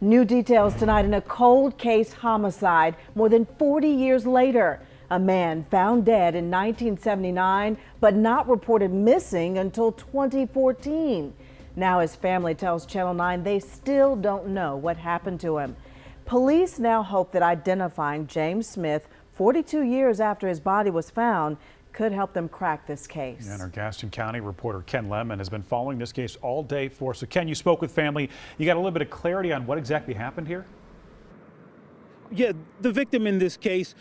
New details tonight in a cold case homicide more than 40 years later. A man found dead in 1979, but not reported missing until 2014. Now his family tells Channel 9 they still don't know what happened to him. Police now hope that identifying James Smith 42 years after his body was found could help them crack this case. And our Gaston County reporter Ken Lemon has been following this case all day for us. So Ken, you spoke with family. You got a little bit of clarity on what exactly happened here? Yeah, the victim in this case,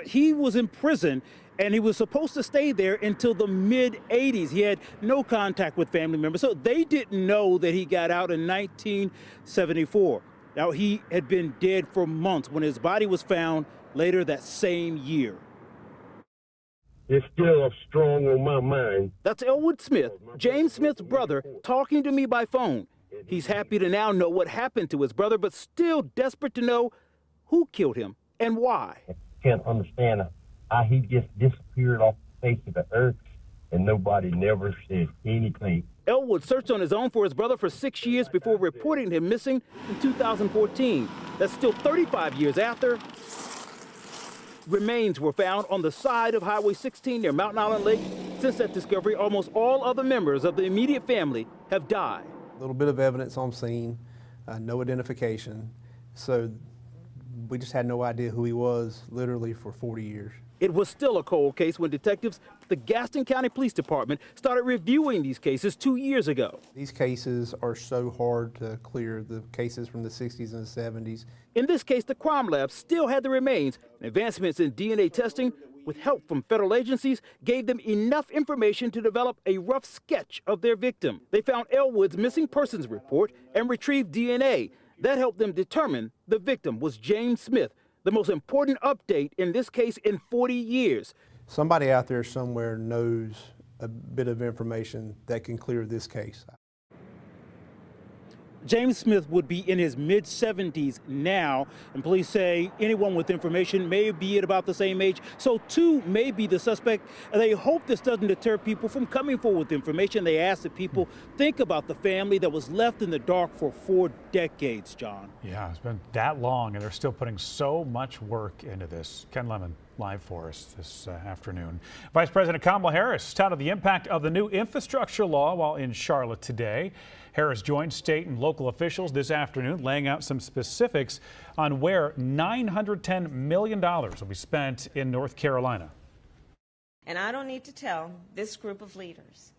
he was in prison and he was supposed to stay there until the mid-'80s. He had no contact with family members, so they didn't know that he got out in 1974. Now, he had been dead for months when his body was found later that same year. It's still strong on my mind. That's Elwood Smith, James Smith's brother, talking to me by phone. He's happy to now know what happened to his brother, but still desperate to know who killed him and why. I can't understand how he just disappeared off the face of the earth and nobody never said anything. Elwood searched on his own for his brother for 6 years before reporting him missing in 2014. That's still 35 years after. Remains were found on the side of Highway 16 near Mountain Island Lake. Since that discovery, almost all other members of the immediate family have died. A little bit of evidence on scene, no identification. So we just had no idea who he was literally for 40 years. It was still a cold case when detectives at the Gaston County Police Department started reviewing these cases 2 years ago. These cases are so hard to clear, the cases from the 60s and the 70s. In this case, the crime lab still had the remains. Advancements in DNA testing, with help from federal agencies, gave them enough information to develop a rough sketch of their victim. They found Elwood's missing persons report and retrieved DNA. That helped them determine the victim was James Smith, the most important update in this case in 40 years. Somebody out there somewhere knows a bit of information that can clear this case. James Smith would be in his mid-70s now, and police say anyone with information may be at about the same age, so too may be the suspect. They hope this doesn't deter people from coming forward with information. They ask that people think about the family that was left in the dark for 4 decades, John. Yeah, it's been that long, and they're still putting so much work into this. Ken Lemon live for us this afternoon. Vice President Kamala Harris touted the impact of the new infrastructure law while in Charlotte today. Harris joined state and local officials this afternoon, laying out some specifics on where $910 million will be spent in North Carolina. And I don't need to tell this group of leaders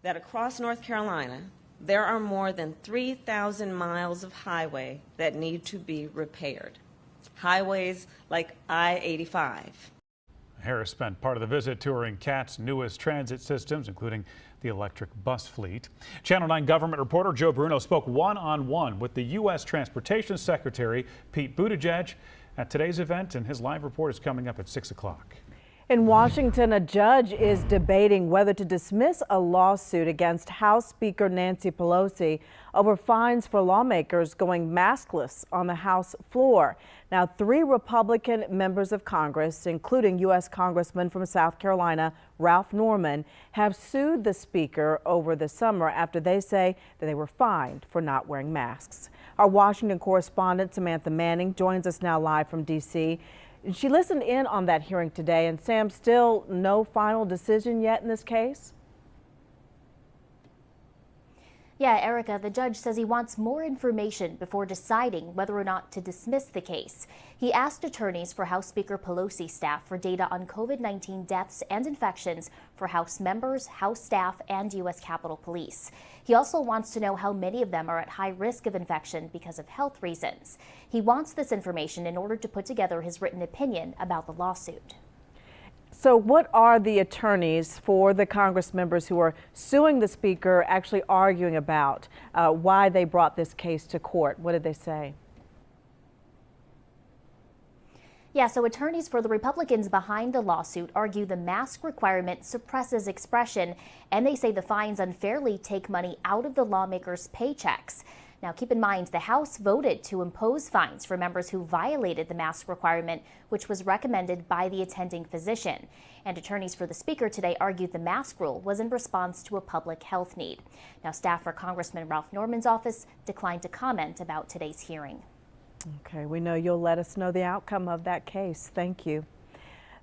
that across North Carolina, there are more than 3,000 miles of highway that need to be repaired. Highways like I-85. Harris spent part of the visit touring CAT's newest transit systems, including the electric bus fleet. Channel 9 government reporter Joe Bruno spoke one-on-one with the U.S. Transportation Secretary Pete Buttigieg at today's event, and his live report is coming up at 6 o'clock. In Washington, a judge is debating whether to dismiss a lawsuit against House Speaker Nancy Pelosi over fines for lawmakers going maskless on the House floor. Now, 3 Republican members of Congress, including U.S. Congressman from South Carolina, Ralph Norman, have sued the Speaker over the summer after they say that they were fined for not wearing masks. Our Washington correspondent Samantha Manning joins us now live from D.C. She listened in on that hearing today, and Sam, still no final decision yet in this case? Yeah, Erica, the judge says he wants more information before deciding whether or not to dismiss the case. He asked attorneys for House Speaker Pelosi staff for data on COVID-19 deaths and infections for House members, House staff, and U.S. Capitol Police. He also wants to know how many of them are at high risk of infection because of health reasons. He wants this information in order to put together his written opinion about the lawsuit. So what are the attorneys for the Congress members who are suing the Speaker actually arguing about why they brought this case to court? What did they say? Yeah, so attorneys for the Republicans behind the lawsuit argue the mask requirement suppresses expression, and they say the fines unfairly take money out of the lawmakers' paychecks. Now, keep in mind, the House voted to impose fines for members who violated the mask requirement, which was recommended by the attending physician. And attorneys for the Speaker today argued the mask rule was in response to a public health need. Now, staff for Congressman Ralph Norman's office declined to comment about today's hearing. Okay, we know you'll let us know the outcome of that case. Thank you.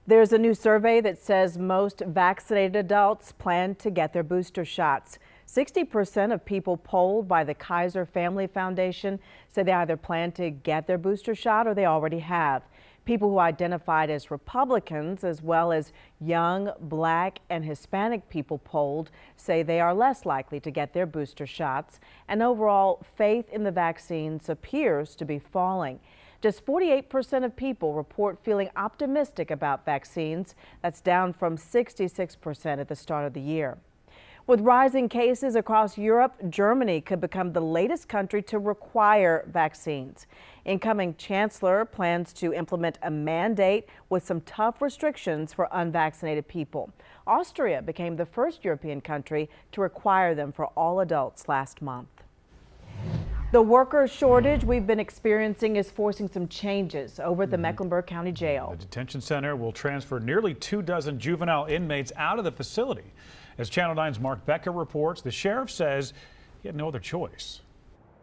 There's a new survey that says most vaccinated adults plan to get their booster shots. 60% of people polled by the Kaiser Family Foundation say they either plan to get their booster shot or they already have. People who identified as Republicans, as well as young, Black, and Hispanic people polled, say they are less likely to get their booster shots. And overall, faith in the vaccines appears to be falling. Just 48% of people report feeling optimistic about vaccines. That's down from 66% at the start of the year. With rising cases across Europe, Germany could become the latest country to require vaccines. Incoming chancellor plans to implement a mandate with some tough restrictions for unvaccinated people. Austria became the first European country to require them for all adults last month. The worker shortage we've been experiencing is forcing some changes over at the Mecklenburg County Jail. The detention center will transfer nearly 24 juvenile inmates out of the facility. As Channel 9's Mark Becker reports, the sheriff says he had no other choice.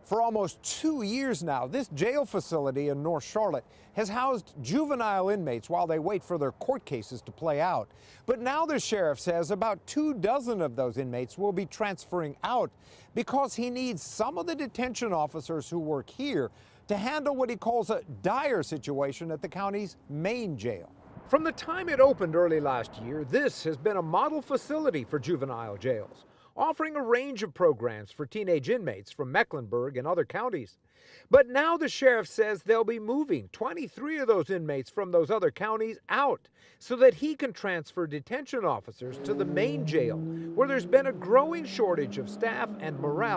For almost 2 years now, this jail facility in North Charlotte has housed juvenile inmates while they wait for their court cases to play out. But now the sheriff says about 24 of those inmates will be transferring out because he needs some of the detention officers who work here to handle what he calls a dire situation at the county's main jail. From the time it opened early last year, this has been a model facility for juvenile jails, offering a range of programs for teenage inmates from Mecklenburg and other counties. But now the sheriff says they'll be moving 23 of those inmates from those other counties out so that he can transfer detention officers to the main jail, where there's been a growing shortage of staff and morale.